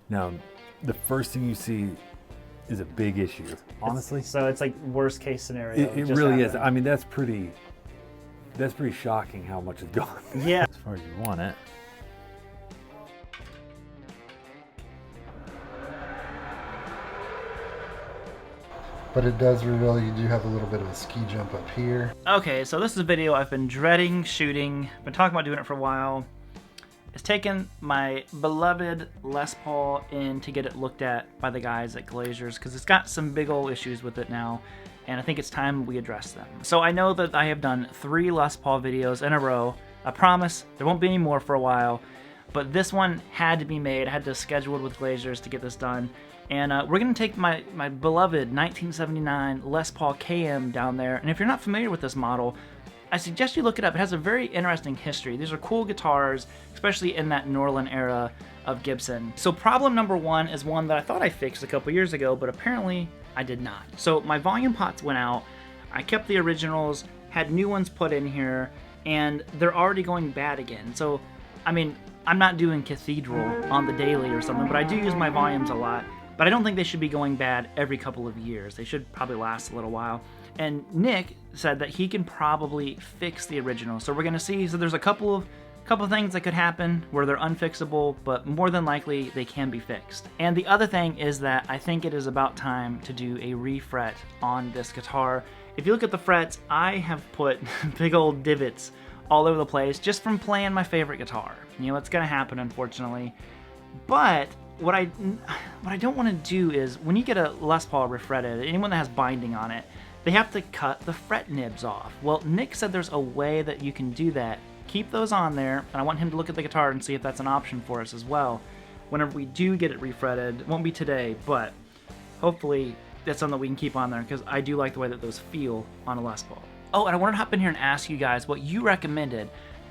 Now, the first thing you see is a big issue, honestly. So it's like worst case scenario. It really is. I mean, that's pretty shocking how much is gone. Yeah. As far as you want it. But it does reveal you do have a little bit of a ski jump up here. Okay, so this is a video I've been dreading shooting. Been talking about doing it for a while. It's taken my beloved Les Paul in to get it looked at by the guys at Glazers because it's got some big old issues with it now, and I think it's time we address them. So I know that I have done 3 Les Paul videos in a row. I promise there won't be any more for a while, but this one had to be made. I had to schedule it with Glazers to get this done. And we're going to take my beloved 1979 Les Paul KM down there. And if you're not familiar with this model, I suggest you look it up. It has a very interesting history. These are cool guitars, especially in that Norland era of Gibson. So problem number 1 is one that I thought I fixed a couple years ago, but apparently I did not. So my volume pots went out. I kept the originals, had new ones put in here, and they're already going bad again. So, I mean, I'm not doing Cathedral on the daily or something, but I do use my volumes a lot. But I don't think they should be going bad every couple of years. They should probably last a little while. And Nick said that he can probably fix the original. So we're gonna see. So there's a couple of things that could happen where they're unfixable, but more than likely they can be fixed. And the other thing is that I think it is about time to do a refret on this guitar. If you look at the frets, I have put big old divots all over the place just from playing my favorite guitar. You know, it's gonna happen, unfortunately. But what I don't want to do is, when you get a Les Paul refretted, anyone that has binding on it, they have to cut the fret nibs off. Well, Nick said there's a way that you can do that. Keep those on there, and I want him to look at the guitar and see if that's an option for us as well. Whenever we do get it refretted, it won't be today, but hopefully that's something that we can keep on there, because I do like the way that those feel on a Les Paul. Oh, and I wanted to hop in here and ask you guys what you recommended.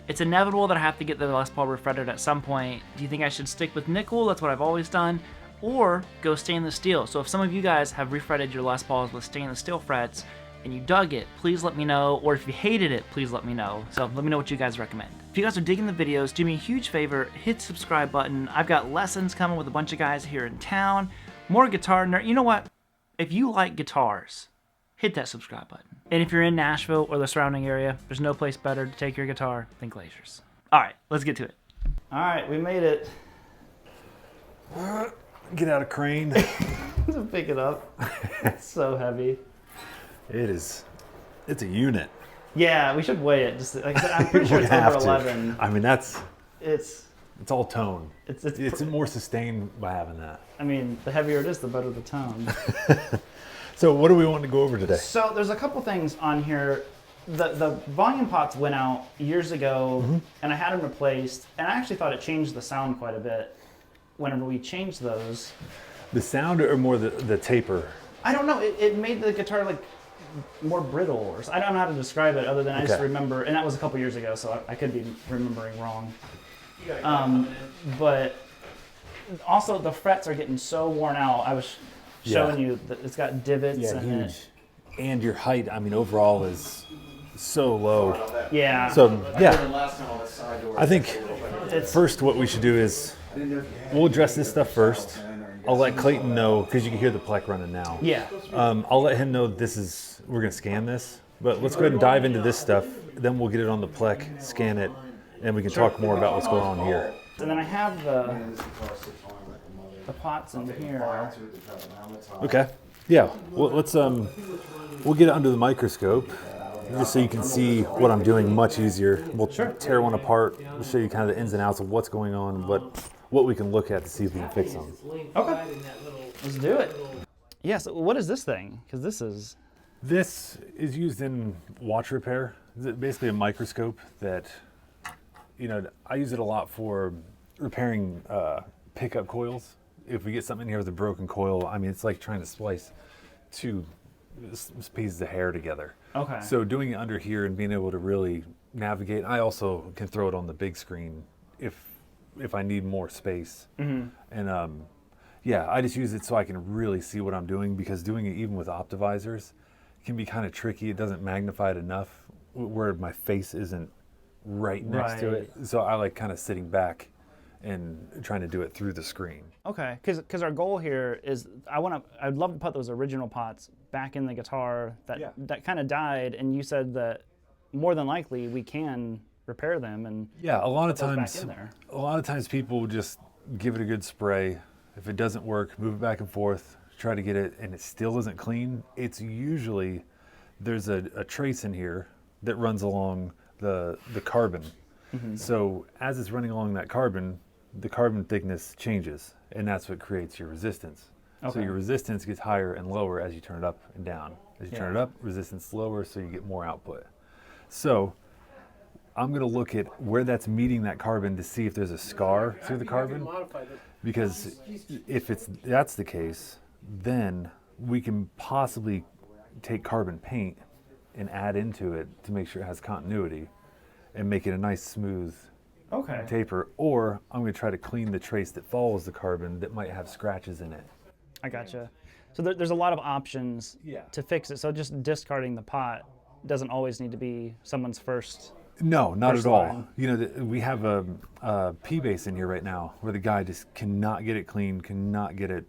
It's inevitable that I have to get the Les Paul refretted at some point. Do you think I should stick with nickel? That's what I've always done. Or go stainless steel. So if some of you guys have refretted your Les Pauls with stainless steel frets and you dug it, please let me know. Or if you hated it, please let me know. So let me know what you guys recommend. If you guys are digging the videos, do me a huge favor, hit the subscribe button. I've got lessons coming with a bunch of guys here in town. More guitar nerd. You know what? If you like guitars, hit that subscribe button. And if you're in Nashville or the surrounding area, there's no place better to take your guitar than Glazers. All right, let's get to it. All right, we made it. Get out of crane. To pick it up. It's so heavy. It's a unit. Yeah, we should weigh it. Just like I said, I'm pretty sure it's over 11. I mean, it's all tone. It's more sustained by having that. I mean, the heavier it is, the better the tone. So what do we want to go over today? So there's a couple things on here. The volume pots went out years ago, and I had them replaced, and I actually thought it changed the sound quite a bit whenever we changed those. The sound or more the taper? I don't know. It made the guitar like more brittle, or I don't know how to describe it other than I just remember, and that was a couple years ago, so I could be remembering wrong. But also the frets are getting so worn out. I was showing you that it's got divots in huge. it. And your height, I mean, overall is so low. Yeah. So, yeah. I think first what we should do is we'll address this stuff first. I'll let Clayton know, because you can hear the Plek running now. Yeah. I'll let him know we're going to scan this. But let's go ahead and dive into this stuff. Then we'll get it on the Plek, scan it, and we can talk more about what's going on here. And then I have the pots in here. Okay. Yeah. Well, let's we'll get it under the microscope just so you can see what I'm doing much easier. We'll tear one apart. We'll show you kind of the ins and outs of what's going on, what we can look at to see if we can fix them. Okay. Let's do it. Yeah. So what is this thing? Because this is used in watch repair. It's basically a microscope that, I use it a lot for repairing pickup coils. If we get something in here with a broken coil, I mean, it's like trying to splice 2 pieces of hair together. Okay. So doing it under here and being able to really navigate. I also can throw it on the big screen if I need more space. And I just use it so I can really see what I'm doing, because doing it even with optivisors can be kind of tricky. It doesn't magnify it enough where my face isn't right next to it. So I like kind of sitting back and trying to do it through the screen. Okay, because our goal here is I'd love to put those original pots back in the guitar that kind of died, and you said that more than likely we can repair them and Yeah, a lot of put those back times, in there. a lot of times people just give it a good spray. If it doesn't work, move it back and forth, try to get it, and it still isn't clean. It's usually there's a trace in here that runs along the carbon. So as it's running along that carbon, the carbon thickness changes, and that's what creates your resistance. So Okay. your resistance gets higher and lower as you turn it up and down. As you turn it up, resistance lower, so you get more output. So I'm going to look at where that's meeting that carbon to see if there's a scar through the carbon. Because if that's the case, then we can possibly take carbon paint and add into it to make sure it has continuity and make it a nice smooth Okay. taper. Or I'm going to try to clean the trace that follows the carbon that might have scratches in it. I gotcha. So there's a lot of options to fix it. So just discarding the pot doesn't always need to be someone's first. No, not First at all. line. You know, we have a P base in here right now where the guy just cannot get it clean, cannot get it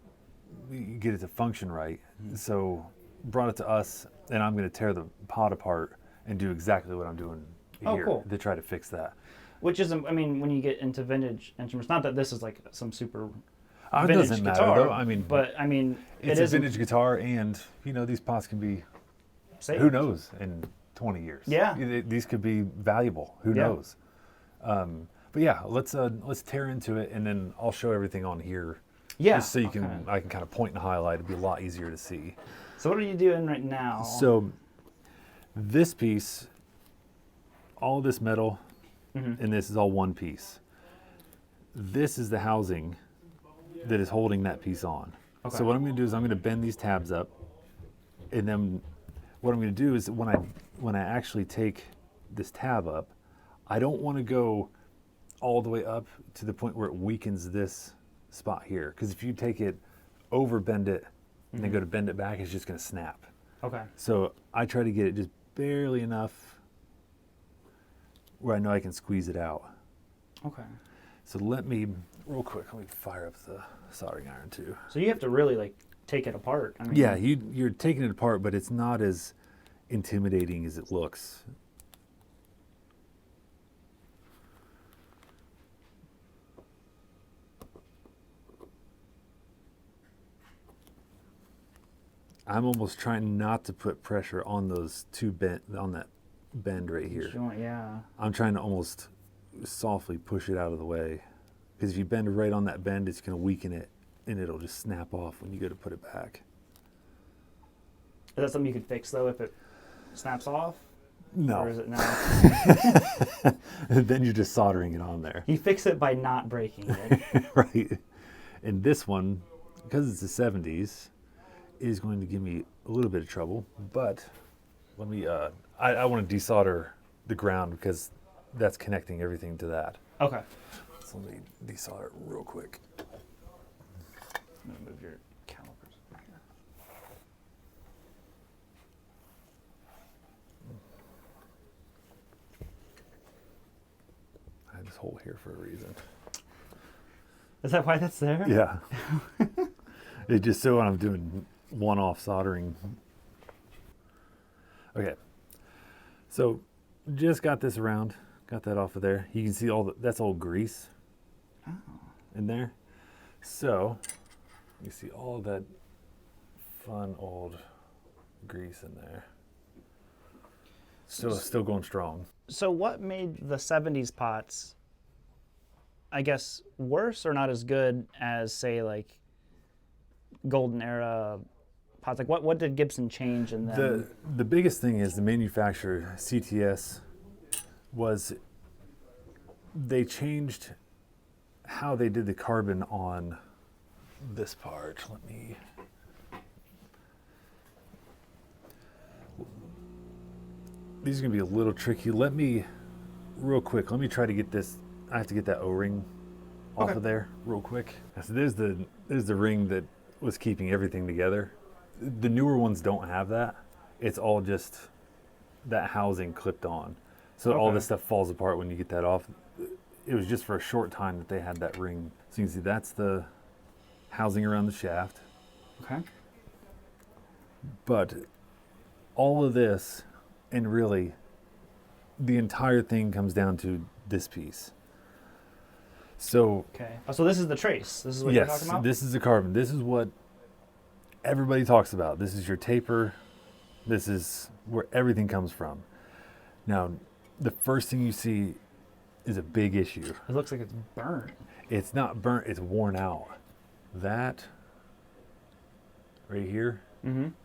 to function right. So brought it to us, and I'm going to tear the pot apart and do exactly what I'm doing Oh, here cool. to try to fix that. Which is, I mean, when you get into vintage instruments, not that this is like some super It vintage doesn't matter guitar, though. I mean, but I mean, it's it a is vintage guitar, and you know these pots can be, safe. who knows, in 20 years. Yeah. These could be valuable. Who Yeah. knows? But yeah, let's tear into it, and then I'll show everything on here. Yeah. Just so I can kind of point and highlight. It'd be a lot easier to see. So what are you doing right now? So this piece, all this metal, and this is all one piece. This is the housing that is holding that piece on. Okay. So what I'm going to do is I'm going to bend these tabs up, and then what I'm going to do is when I actually take this tab up, I don't want to go all the way up to the point where it weakens this spot here. Because if you take it, over bend it, and then go to bend it back, it's just going to snap. Okay. So I try to get it just barely enough where I know I can squeeze it out. Okay. So let me, real quick, let me fire up the soldering iron too. So you have to really like take it apart. I mean, Yeah, you're taking it apart, but it's not as intimidating as it looks. I'm almost trying not to put pressure on those two bend, on that bend right here. Yeah. I'm trying to almost softly push it out of the way. Because if you bend right on that bend, it's going to weaken it, and it'll just snap off when you go to put it back. Is that something you could fix though if it snaps off? No. Or is it not? Then you're just soldering it on there. You fix it by not breaking it. Right. And this one, because it's the 70s, is going to give me a little bit of trouble. But let me, I want to desolder the ground because that's connecting everything to that. Okay. So let me desolder it real quick. I'm gonna move your calipers over here. I have this hole here for a reason. Is that why that's there? Yeah. It just so when I'm doing one-off soldering. Okay. So just got this around, got that off of there. You can see that's all grease in there. So you see all of that fun old grease in there. Still going strong. So what made the 70s pots, I guess, worse or not as good as, say, like golden era pots? Like what did Gibson change in them? The biggest thing is the manufacturer, CTS, was they changed how they did the carbon on this part. These are going to be a little tricky. Real quick, let me try to get this. I have to get that O-ring off of there real quick. So there's the ring that was keeping everything together. The newer ones don't have that. It's all just that housing clipped on. So all this stuff falls apart when you get that off. it was just for a short time that they had that ring. So you can see that's the housing around the shaft. Okay. But all of this, and really, the entire thing comes down to this piece. So Okay. Oh, so this is the trace. This is what you're talking yes, about? this is the carbon. This is what everybody talks about. This is your taper. This is where everything comes from. Now, the first thing you see is a big issue. It looks like it's burnt. It's not burnt, it's worn out. That right here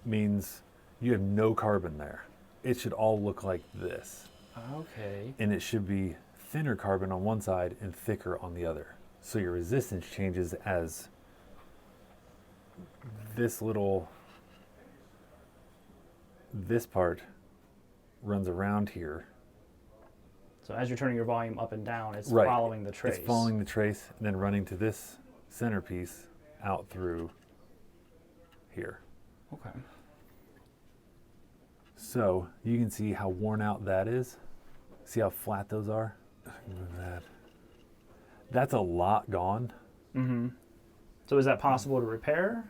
means you have no carbon there. It should all look like this. Okay. And it should be thinner carbon on one side and thicker on the other. So your resistance changes as this part runs around here. So as you're turning your volume up and down, it's Right. following the trace. It's following the trace and then running to this centerpiece out through here. Okay. So you can see how worn out that is. See how flat those are? Move that. That's a lot gone. Mm-hmm. So is that possible to repair?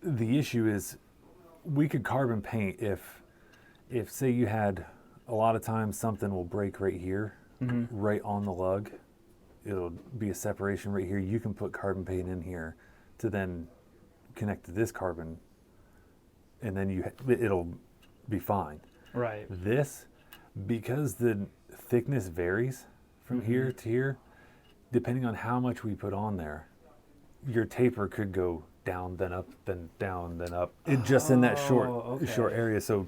The issue is we could carbon paint if say you had a lot of times something will break right here, right on the lug. It'll be a separation right here. You can put carbon paint in here to then connect to this carbon, and then it'll be fine. Right. This, because the thickness varies from here to here, depending on how much we put on there, your taper could go down, then up, then down, then up. Just in that short area. So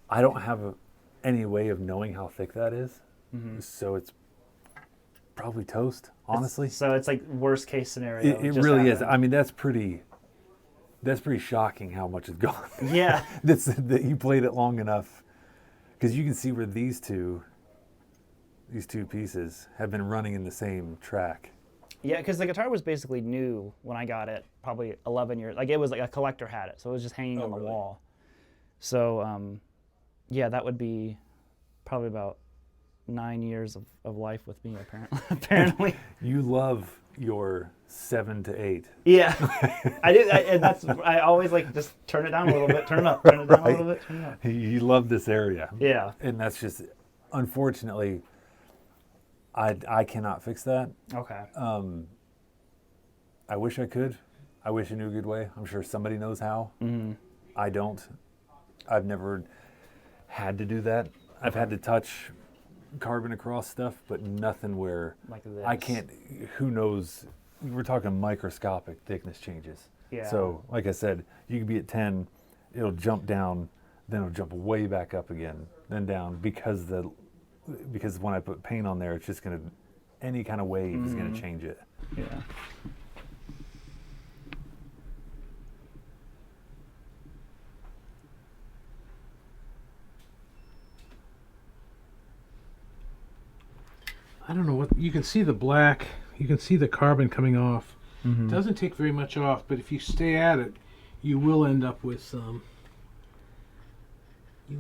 I don't have any way of knowing how thick that is. So it's probably toast, honestly. So it's like worst case scenario. It just really is. happened. I mean, that's pretty shocking how much is gone. Yeah. that you played it long enough, because you can see where these two pieces have been running in the same track. Yeah, because the guitar was basically new when I got it, probably 11 years. Like it was like a collector had it, so it was just hanging on the wall. So, yeah, that would be probably about 9 years of life with me, apparently. You love your 7 to 8. Yeah, I do, and I always like just turn it down a little bit, turn it up, turn it down a little bit, turn it up. You love this area. Yeah. And that's just, unfortunately, I cannot fix that. Okay. I wish I could. I wish I knew a good way. I'm sure somebody knows how. I don't. I've never had to do that. I've had to touch carbon across stuff, but nothing where Like this. I can't. Who knows? We're talking microscopic thickness changes. Yeah. So, like I said, you could be at 10, it'll jump down, then it'll jump way back up again, then down, because when I put paint on there, it's just gonna, any kind of wave is gonna change it. Yeah. I don't know what you can see the black. You can see the carbon coming off. It doesn't take very much off, but if you stay at it, you will end up with You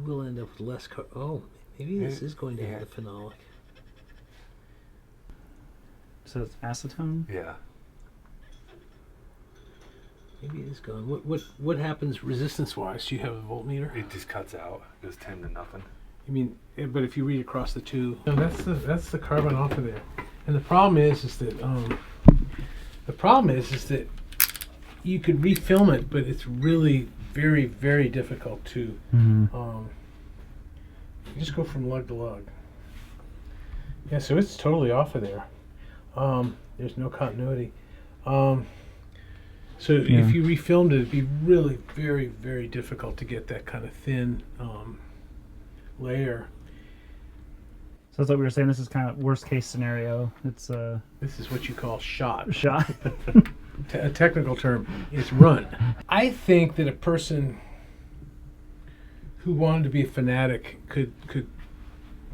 will end up with less. Oh, maybe this is going to have the phenolic. So it's acetone. Yeah. Maybe it is gone. What happens resistance-wise? Do you have a voltmeter? It just cuts out. It goes 10 to nothing. I mean, but if you read across the two, no, that's the carbon off of there. And the problem is that you could refilm it, but it's really very, very difficult to just go from lug to lug. Yeah, so it's totally off of there. There's no continuity. So if you refilmed it, it'd be really very, very difficult to get that kind of thin layer. So that's what we were saying. This is kind of worst case scenario. It's This is what you call shot. shot. A technical term is run. I think that a person who wanted to be a fanatic could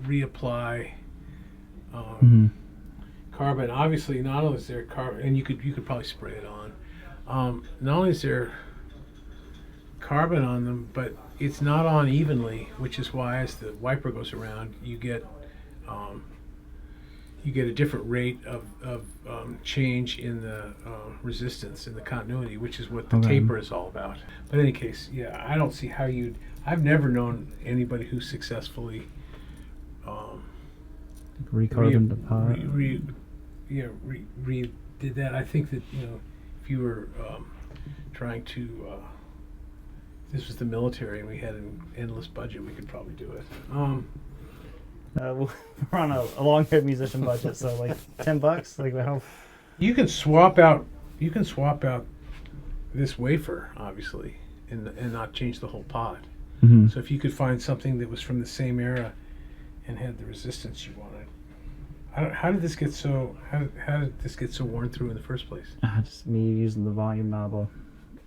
reapply carbon. Obviously, not only is there carbon, and you could probably spray it on. Not only is there carbon on them, but it's not on evenly, which is why as the wiper goes around, you get you get a different rate of change in the resistance in the continuity, which is what the taper is all about. But in any case, yeah, I don't see how you'd. I've never known anybody who successfully recarboned the pot. Did that. I think that if you were trying to. This was the military, and we had an endless budget. We could probably do it. We're on a long-haired musician budget, so like $10. Like how? You can swap out. You can swap out this wafer, obviously, and not change the whole pot. Mm-hmm. So if you could find something that was from the same era and had the resistance you wanted, how did this get so? How did this get so worn through in the first place? Just me using the volume knob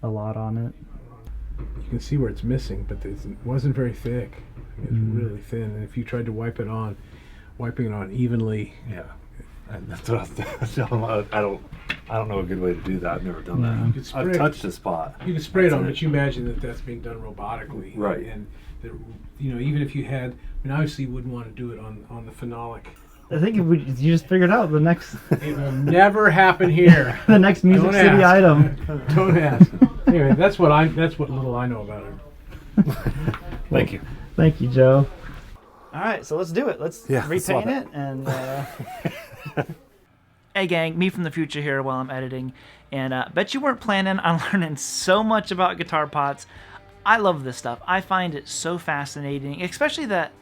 a lot on it. You can see where it's missing, but it wasn't very thick. It was really thin, and if you tried to wiping it on evenly, Yeah. And that's what I was telling him. I don't know a good way to do that. I've never done Yeah. that. You could spray I've it. touched the spot. you can spray it on, That's but you imagine that that's being done robotically, Right. And that, even if you had, obviously you wouldn't want to do it on the phenolic. I think if you just figured out the next It will never happen here. the next Music Don't City ask. item. Don't ask. Anyway, that's what little I know about it. Thank you. Thank you, Joe. All right, so let's do it. Let's Yeah, let's swap repaint it and. Hey gang, me from the future here while I'm editing, and bet you weren't planning on learning so much about guitar pots. I love this stuff. I find it so fascinating, especially that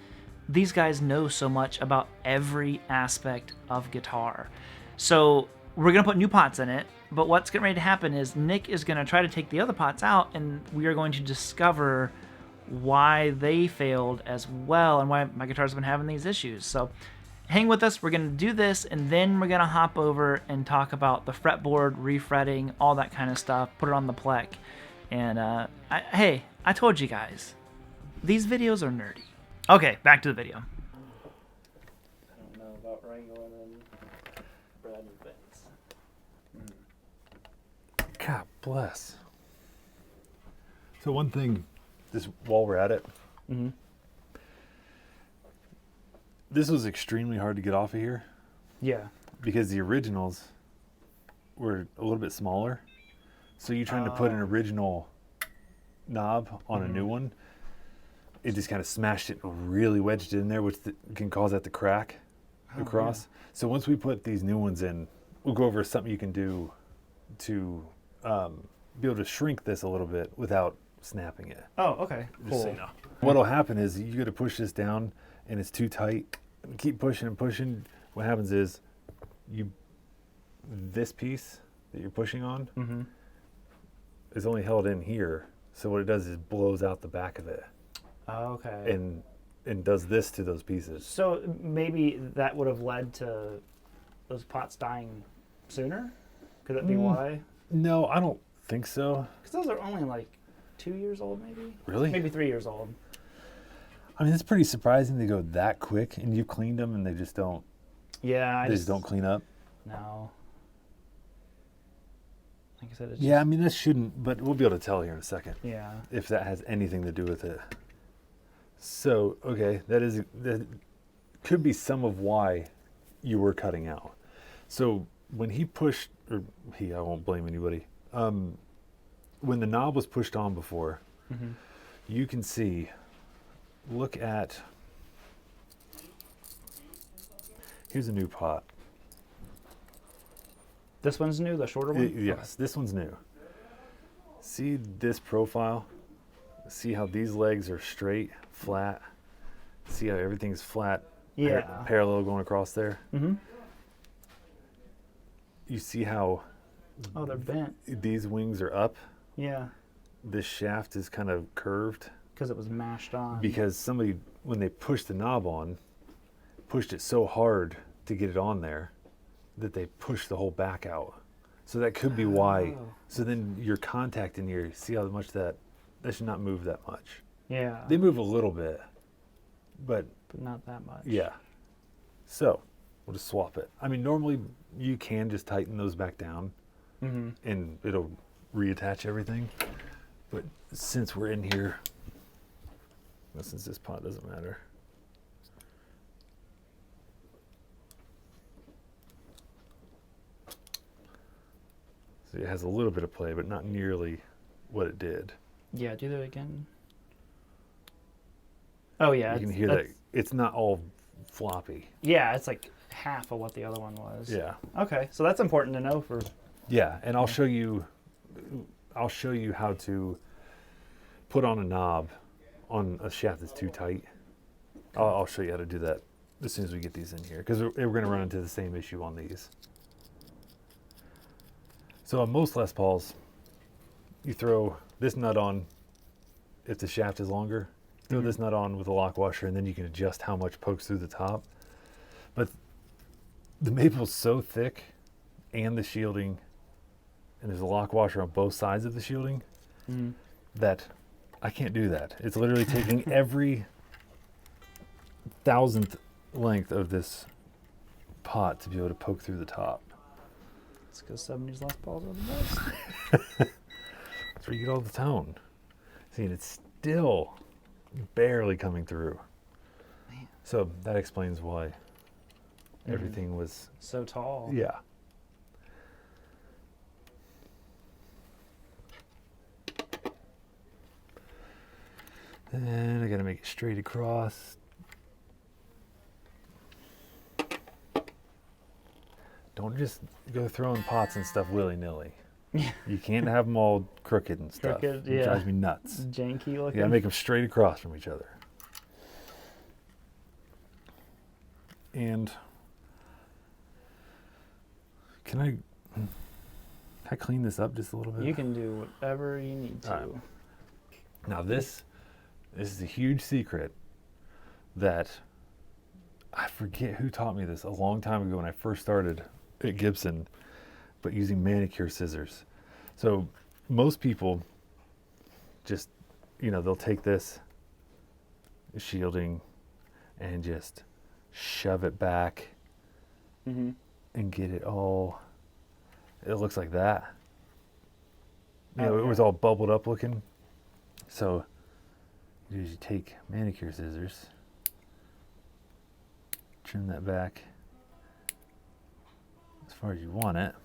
these guys know so much about every aspect of guitar. So we're gonna put new pots in it, but what's getting ready to happen is Nick is gonna try to take the other pots out, and we are going to discover why they failed as well and why my guitar's been having these issues. So hang with us. We're going to do this, and then we're going to hop over and talk about the fretboard, refretting, all that kind of stuff, put it on the Plek. And hey, I told you guys, these videos are nerdy. Okay, back to the video. I don't know about wrangling and Brad and Vince. God bless. So one thing, just while we're at it, Mm-hmm. this was extremely hard to get off of here Yeah. because the originals were a little bit smaller. So you trying to put an original knob on a new one, it just kind of smashed it, really wedged it in there, which can cause that to crack across. Yeah. So once we put these new ones in, we'll go over something you can do to be able to shrink this a little bit without snapping it. Oh, okay. Just so you know. What'll happen is you got to push this down and it's too tight. Keep pushing and pushing. What happens is this piece that you're pushing on Mm-hmm. is only held in here. So what it does is blows out the back of it Okay. and does this to those pieces. So maybe that would have led to those pots dying sooner? Could that be why? No, I don't think so. Because those are only like 2 years old, maybe? Really? Maybe 3 years old. I mean, it's pretty surprising they go that quick and you've cleaned them and they just don't. Yeah, They just don't clean up. No. Like I said, it's Yeah, I mean, this shouldn't, but we'll be able to tell here in a second yeah. if that has anything to do with it. So, okay, that could be some of why you were cutting out. So when he pushed, or I won't blame anybody. When the knob was pushed on before, Mm-hmm. you can see, look at, here's a new pot. This one's new, the shorter one? Yes, this one's new. See this profile? See how these legs are straight, flat? See how everything's flat, Yeah. parallel going across there? Mm-hmm. You see how Oh, they're bent. these wings are up? Yeah. This shaft is kind of curved Because it was mashed on. because somebody, when they pushed the knob on, pushed it so hard to get it on there that they pushed the whole back out. So that could be why. Oh. So then your contact in here, see how much that should not move that much. Yeah. They move a little bit, but But not that much. yeah. So we'll just swap it. I mean, normally you can just tighten those back down Mm-hmm. and it'll reattach everything. But since we're in here, well, since this pot doesn't matter. So it has a little bit of play, but not nearly what it did. Yeah, do that again. Oh yeah, You can hear that it's not all floppy. Yeah, it's like half of what the other one was. Yeah. Okay, so that's important to know for. Yeah, and I'll show you how to put on a knob on a shaft that's too tight. I'll show you how to do that as soon as we get these in here, because we're going to run into the same issue on these. So on most Les Pauls, you throw this nut on if the shaft is longer. Throw this nut on with a lock washer, and then you can adjust how much pokes through the top. But the maple's so thick, and the shielding, and there's a lock washer on both sides of the shielding, that I can't do that. It's literally taking every 1,000th length of this pot to be able to poke through the top. It's because 70s Les Pauls are the best. That's where you get all the tone. See, and it's still barely coming through. Man. So that explains why everything was, So tall. yeah. Then I gotta make it straight across. Don't just go throwing pots and stuff willy-nilly. You can't have them all crooked and stuff. Crooked, It yeah. drives me nuts. Janky You looking. gotta make them straight across from each other. And can I clean this up just a little bit? You can do whatever you need to. All right. Now this is a huge secret that I forget who taught me this a long time ago when I first started at Gibson, but using manicure scissors. So most people just, they'll take this shielding and just shove it back and get it all, it looks like that. It was all bubbled up looking. So you take manicure scissors, trim that back as far as you want it.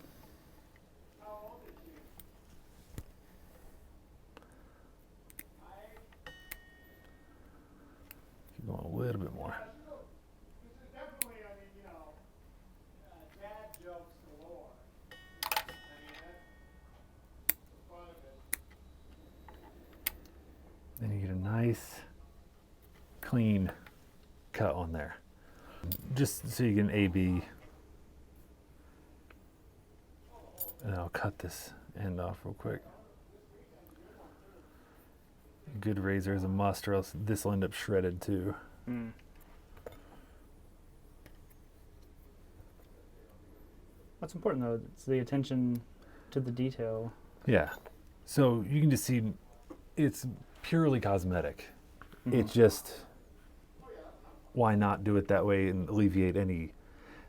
Keep going a little bit more. Then you get a nice, clean cut on there. Just so you get an A-B. And I'll cut this end off real quick. A good razor is a must, or else this will end up shredded too. What's important though, it's the attention to the detail. Yeah. So you can just see it's purely cosmetic. It's just, why not do it that way and alleviate any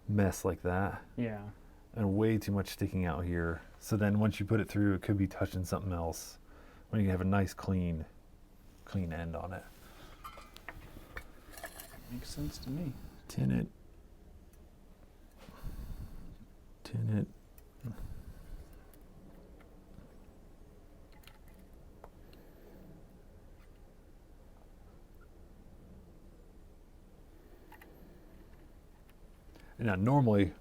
mess like that? Yeah. And way too much sticking out here. So then once you put it through, it could be touching something else. When you have a nice clean end on it. Makes sense to me. Tin it. Now, normally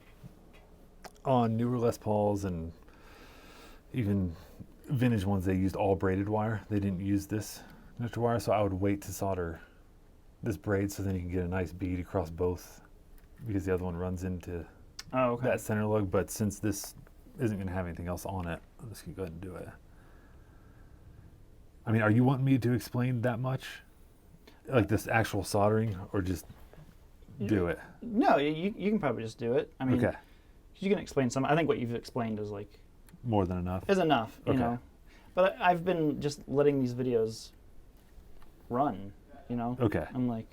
on newer Les Pauls and even vintage ones, they used all braided wire. They didn't use this conductor wire, so I would wait to solder this braid so then you can get a nice bead across both, because the other one runs into that center lug. But since this isn't going to have anything else on it, I'm just going to go ahead and do it. I mean, are you wanting me to explain that much? Like this actual soldering, or just do it? No, you can probably just do it. I mean, Okay. you can explain some. I think what you've explained is like More than enough? is enough, you Okay. know. But I've been just letting these videos run, you know. Okay. I'm like,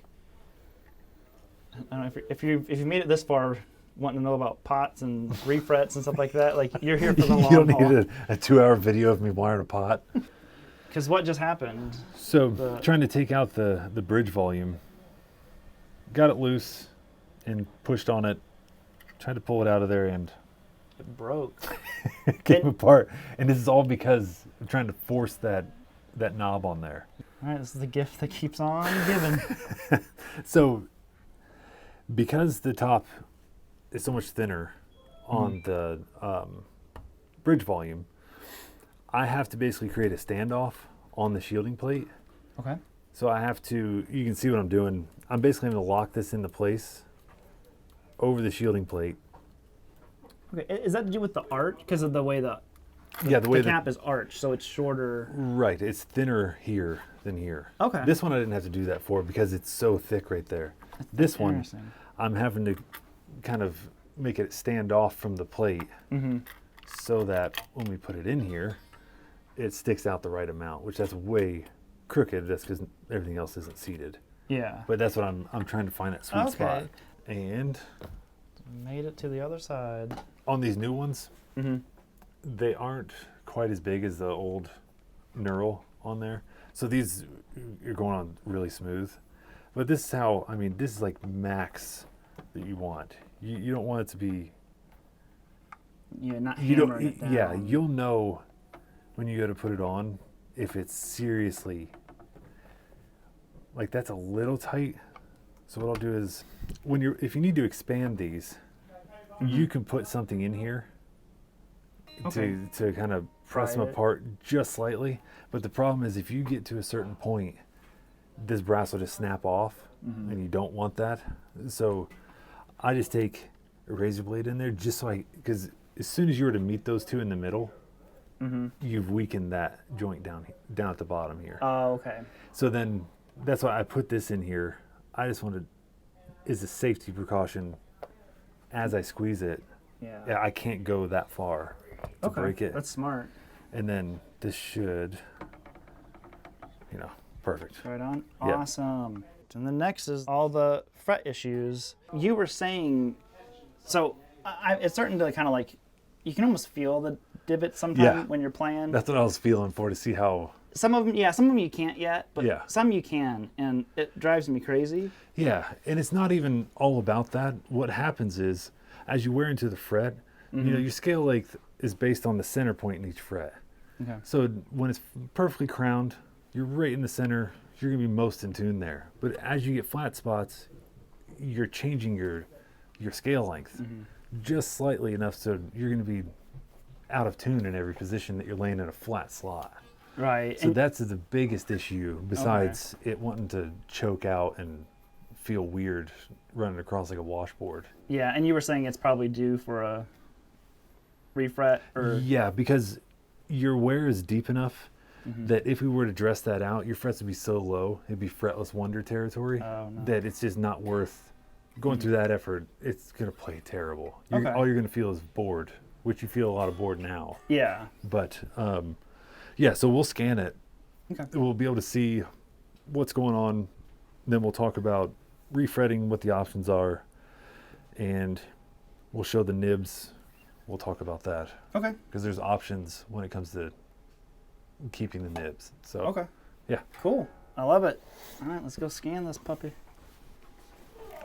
I don't know if you made it this far, wanting to know about pots and refrets and stuff like that, like you're here for the long You don't haul. need a 2-hour video of me wiring a pot. Because what just happened? So trying to take out the bridge volume, got it loose and pushed on it, tried to pull it out of there, and It broke. It came apart, and this is all because I'm trying to force that knob on there. All right, this is the gift that keeps on giving. So, because the top is so much thinner on the bridge volume, I have to basically create a standoff on the shielding plate. Okay. So I have to, you can see what I'm doing. I'm basically going to lock this into place over the shielding plate. Okay, is that to do with the arch? Because of the way the way cap is arched, so it's shorter. Right, it's thinner here than here. Okay. This one I didn't have to do that for because it's so thick right there. This one, Interesting. I'm having to kind of make it stand off from the plate so that when we put it in here, it sticks out the right amount, which that's way crooked. That's because everything else isn't seated. Yeah. But that's what I'm trying to find that sweet spot. And Made it to the other side. on these new ones, they aren't quite as big as the old knurl on there. So these you're going on really smooth. But this is how, I mean, this is like max that you want. You don't want it to be, Yeah, not you don't, hammering it down. yeah, you'll know when you go to put it on if it's seriously, like that's a little tight. So what I'll do is, if you need to expand these, you can put something in here to kind of press them Pry it. apart just slightly. But the problem is if you get to a certain point, this brass will just snap off, and you don't want that. So I just take a razor blade in there just so because as soon as you were to meet those two in the middle, you've weakened that joint down at the bottom here. Oh, okay. So then that's why I put this in here. I just wanted, as a safety precaution, as I squeeze it, Yeah. I can't go that far to break it. That's smart. And then this should, perfect. Right on. Yeah. Awesome. And the next is all the fret issues. You were saying, so it's starting to kind of like, you can almost feel the divot sometimes when you're playing. That's what I was feeling for, to see how. Some of them you can't yet, but Yeah. some you can, and it drives me crazy. Yeah, and it's not even all about that. What happens is, as you wear into the fret, your scale length is based on the center point in each fret. Okay. So when it's perfectly crowned, you're right in the center. You're gonna be most in tune there. But as you get flat spots, you're changing your scale length just slightly enough so you're gonna be out of tune in every position that you're laying in a flat slot. Right. So that's the biggest issue, besides it wanting to choke out and feel weird running across like a washboard. Yeah, and you were saying it's probably due for a refret or Yeah, because your wear is deep enough that if we were to dress that out, your frets would be so low, it'd be fretless wonder territory, Oh, no. that it's just not worth going through that effort. It's going to play terrible. Okay. All you're going to feel is bored, which you feel a lot of bored now. yeah. But yeah, so we'll scan it. Okay. We'll be able to see what's going on. Then we'll talk about refretting, what the options are, and we'll show the nibs. We'll talk about that Okay. because there's options when it comes to keeping the nibs. So Okay. yeah, Cool. I love it. All right, let's go scan this puppy.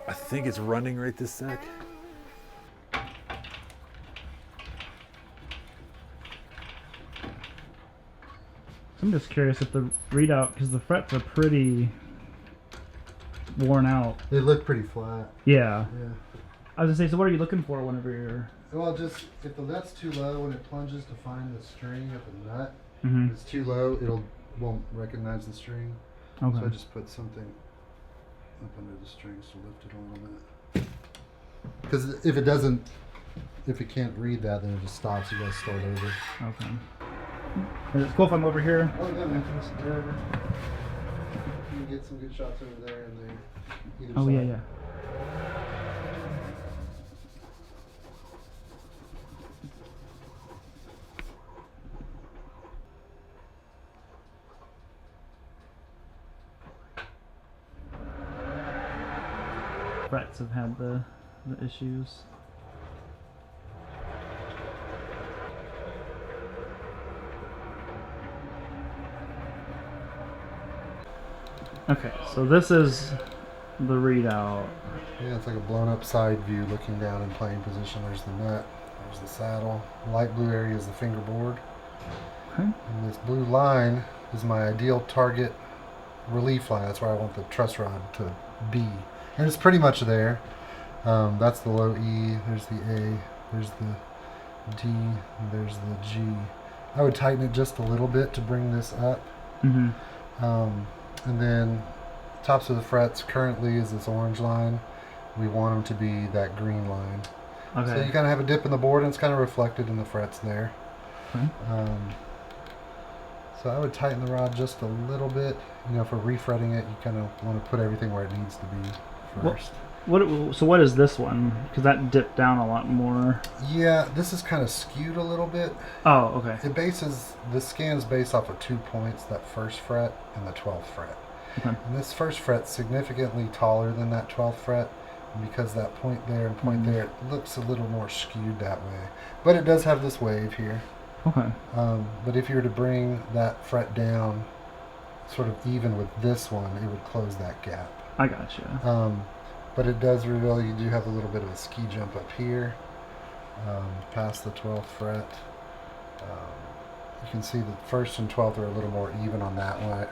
I think it's running right this sec. I'm just curious if the readout, because the frets are pretty worn out. They look pretty flat. Yeah. Yeah. I was gonna say, so what are you looking for whenever you're? Well, just if the nut's too low when it plunges to find the string of the nut, Mm-hmm. if it's too low, won't recognize the string. Okay. So I just put something up under the strings to lift it a little bit. Because if it can't read that, then it just stops. You guys start over. Okay. Is it cool if I'm over here? Oh yeah, man. Wherever. You can get some good shots over there and there. Either Oh side. yeah, yeah. Frets have had the issues. Okay, so this is the readout. Yeah, it's like a blown up side view looking down in playing position. There's the nut. There's the saddle. The light blue area is the fingerboard. Okay. And this blue line is my ideal target relief line. That's where I want the truss rod to be. And it's pretty much there. That's the low E, there's the A, there's the D, and there's the G. I would tighten it just a little bit to bring this up. Mm-hmm. And then tops of the frets currently is this orange line. We want them to be that green line. Okay. So you kind of have a dip in the board and it's kind of reflected in the frets there. Okay. So I would tighten the rod just a little bit. You know, for refretting it, you kind of want to put everything where it needs to be first. So what is this one? Because that dipped down a lot more. Yeah, this is kind of skewed a little bit. Oh, okay. The scan's based off of 2 points, that first fret and the 12th fret. Okay. And this first fret's significantly taller than that 12th fret. And because that point there and point there, it looks a little more skewed that way. But it does have this wave here. Okay. But if you were to bring that fret down sort of even with this one, it would close that gap. I gotcha. But it does reveal you do have a little bit of a ski jump up here, past the 12th fret. You can see the 1st and 12th are a little more even on that one,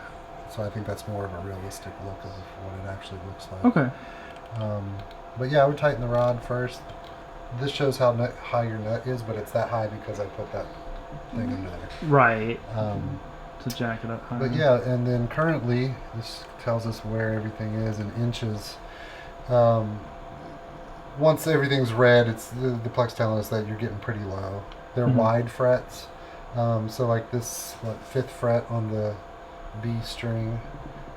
so I think that's more of a realistic look of what it actually looks like. Okay. But yeah, I would tighten the rod first. This shows how high your nut is, but it's that high because I put that thing in there. Right. To jack it up higher. But yeah, and then currently, this tells us where everything is in inches. Once everything's red, it's the Plek's telling us that you're getting pretty low. They're wide frets. So like this, 5th fret on the B string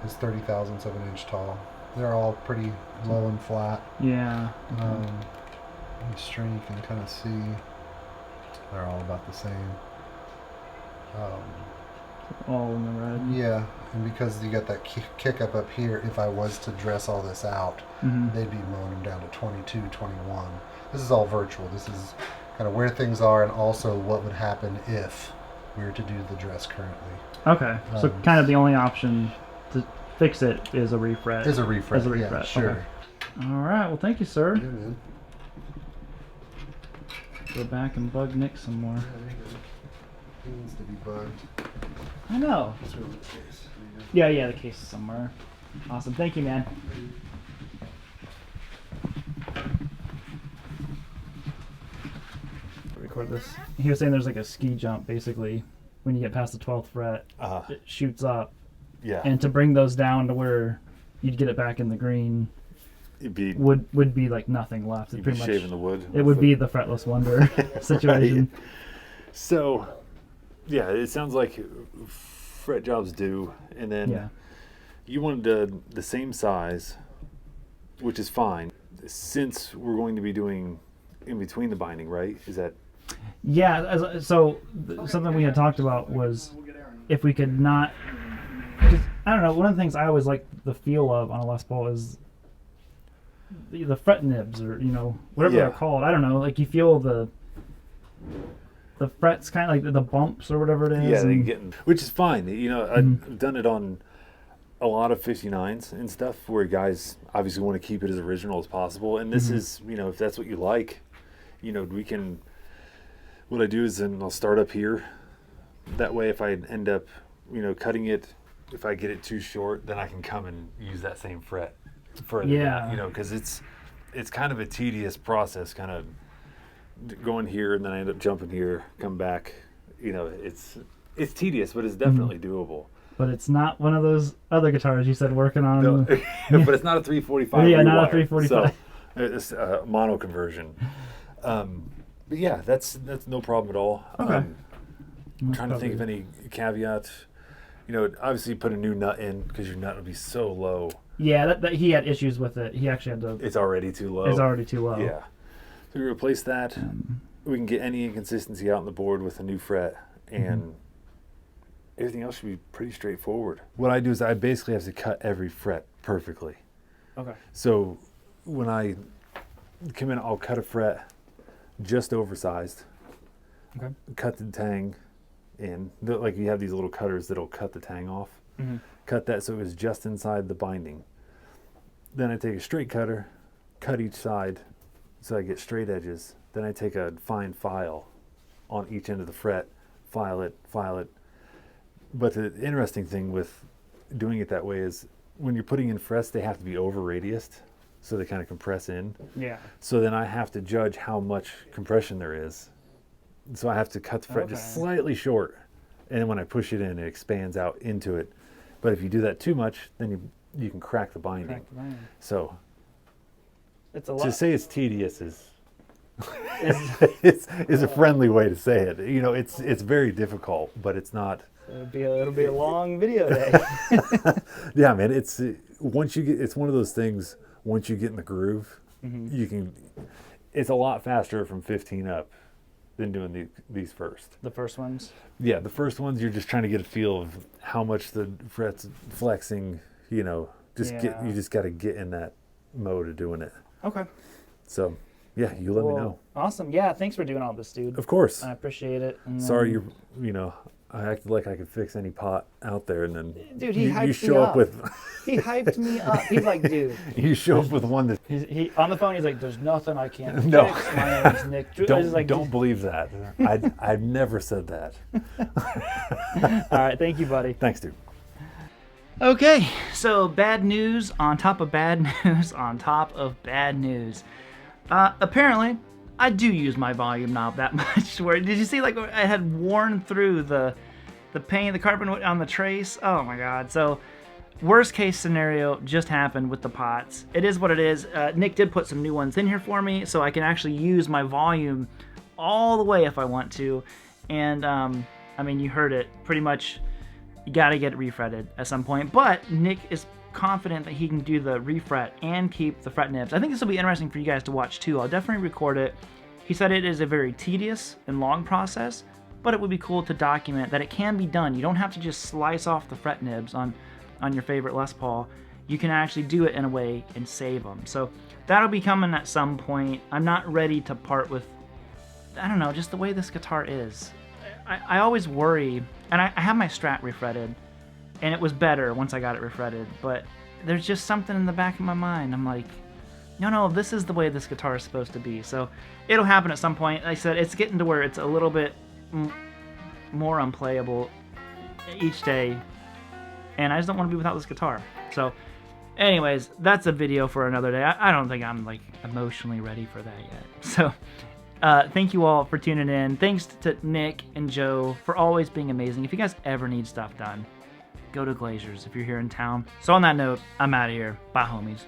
is 30 thousandths of an inch tall. They're all pretty low and flat. Yeah. The string you can kind of see they're all about the same. All in the red. Yeah, and because you got that kick up here, if I was to dress all this out, they'd be mowing them down to 22, 21. This is all virtual. This is kind of where things are and also what would happen if we were to do the dress currently. Okay, so kind of the only option to fix it is a refret. Yeah, sure. Okay. All right, well thank you, sir. Yeah, man. Go back and bug Nick some more. He needs to be bugged. I know. That's really the case. Yeah, the case is somewhere. Awesome, thank you, man. Record this. He was saying there's like a ski jump basically when you get past the 12th fret. It shoots up. Yeah. And to bring those down to where you'd get it back in the green would be like nothing left. You'd be shaving the wood. It would be the fretless wonder situation. Right. So, yeah, it sounds like fret jobs do, and then you wanted the same size, which is fine. Since we're going to be doing in between the binding, right? Is that? Yeah. So something we had talked about was if we could not. Cause, I don't know. One of the things I always like the feel of on a Les Paul is the fret nibs, or whatever they're called. I don't know. Like you feel the frets, kind of like the bumps or whatever it is. Yeah, they getting, which is fine. I've done it on a lot of 59s and stuff where guys obviously want to keep it as original as possible. And this is, if that's what you like, we can. What I do is then I'll start up here. That way, if I end up, cutting it, if I get it too short, then I can come and use that same fret further down, because it's kind of a tedious process, kind of going here and then I end up jumping here, come back. It's tedious, but it's definitely doable. But it's not one of those other guitars you said working on. No, but it's not a 345. Yeah, not a 345. So it's a mono conversion. But yeah, that's no problem at all. Okay. I'm trying to think of any caveat. Obviously put a new nut in because your nut will be so low. Yeah, that he had issues with it. He actually had to. It's already too low. It's already too low. Yeah. So we replace that. We can get any inconsistency out on the board with a new fret, and everything else should be pretty straightforward. What I do is I basically have to cut every fret perfectly. Okay. So when I come in, I'll cut a fret just oversized. Okay. Cut the tang in. Like you have these little cutters that'll cut the tang off. Cut that so it was just inside the binding. Then I take a straight cutter, cut each side so I get straight edges. Then I take a fine file on each end of the fret, file it. But the interesting thing with doing it that way is when you're putting in frets, they have to be over radiused, so they kind of compress in. Yeah. So then I have to judge how much compression there is. So I have to cut the fret just slightly short, and when I push it in, it expands out into it. But if you do that too much, then you can crack the binding. So It's a lot. to say it's tedious is is a friendly way to say it. You know, it's very difficult, but it's not. It'll be a long video day. Yeah, man. It's once you get, it's one of those things. Once you get in the groove, you can. It's a lot faster from 15 up than doing these first. The first ones. Yeah, the first ones you're just trying to get a feel of how much the fret's flexing. You know, you just got to get in that mode of doing it. Okay. So, yeah, you let me know. Awesome. Yeah, thanks for doing all this, dude. Of course. I appreciate it. And Sorry, you know, I acted like I could fix any pot out there, and then dude, he you hyped show me up up. with He hyped me up. He's like, dude. you show up with one that He on the phone. He's like, "There's nothing I can't No. fix. My name's Nick." Drew." I was like, don't believe that. I've never said that. All right, thank you, buddy. Thanks, dude. Okay, so bad news on top of bad news on top of bad news. Apparently, I do use my volume knob that much. Where did you see, like, I had worn through the paint, the carbon on the trace? Oh my god. So worst case scenario just happened with the pots. It is what it is. Nick did put some new ones in here for me, so I can actually use my volume all the way if I want to. And I mean, you heard it. Pretty much, you got to get it refretted at some point. But Nick is confident that he can do the refret and keep the fret nibs. I think this will be interesting for you guys to watch too. I'll definitely record it. He said it is a very tedious and long process, but it would be cool to document that it can be done. You don't have to just slice off the fret nibs on your favorite Les Paul. You can actually do it in a way and save them. So that'll be coming at some point. I'm not ready to part with, I don't know, just the way this guitar is. I always worry, and I have my Strat refretted, and it was better once I got it refretted, but there's just something in the back of my mind. I'm like, no, this is the way this guitar is supposed to be. So it'll happen at some point. Like I said, it's getting to where it's a little bit more unplayable each day, and I just don't want to be without this guitar. So anyways, that's a video for another day. I don't think I'm like emotionally ready for that yet. So thank you all for tuning in. Thanks to Nick and Joe for always being amazing. If you guys ever need stuff done, go to Glazier's if you're here in town. So on that note, I'm out of here. Bye, homies.